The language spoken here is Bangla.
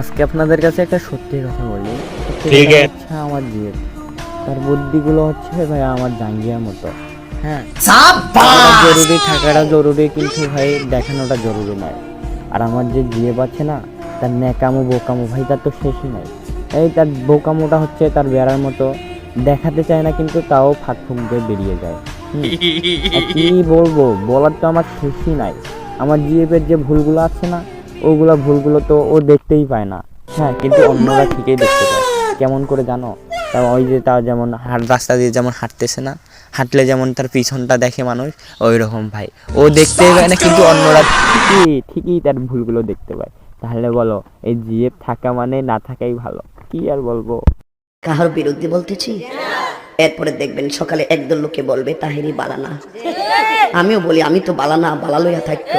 আজকে আপনাদের কাছে একটা সত্যি কথা বলি। ঠিক আছে। হচ্ছে আমার জিএফ, তার বুদ্ধিগুলো হচ্ছে ভাই আমার জাঙ্গিয়ার মতো। হ্যাঁ, জরুরি থাকাটা জরুরি, কিন্তু ভাই দেখানোটা জরুরি নয়। আর আমার যে জিএফ আছে না, তার ন্যাকামো বোকামো ভাই তার তো শেষই নাই। এই তার বোকামোটা হচ্ছে তার বেড়ার মতো, দেখাতে চায় না কিন্তু তাও ফাঁক ফুঁক দিয়ে বেরিয়ে যায়। আর কি বলবো, বলার তো আমার শেষই নাই। আমার জিএফের যে ভুলগুলো আছে না, ওগুলো ভুলগুলো তো ও দেখতেই পায় না। হ্যাঁ, কিন্তু অন্যরা ঠিকই দেখতে পায়। কেমন করে জানো? তা ওই যে তার যেমন রাস্তা দিয়ে যেমন হাঁটতেছে না, হাঁটলে যেমন তার পিছনটা দেখে মানুষ, ওই রকম ভাই ও দেখতেই পায় না, কিন্তু অন্যরা ঠিকই তার ভুলগুলো দেখতে পায়। তাহলে বলো, এই জিএফ থাকা মানে না থাকাই ভালো। কি আর বলবো। কাহার বিরুদ্ধে বলতেছি? এরপরে দেখবেন সকালে একদল লোকে বলবে তাহেরি বালানা। আমিও বলি আমি তো বালানা, বালা লইয়া থাকতো।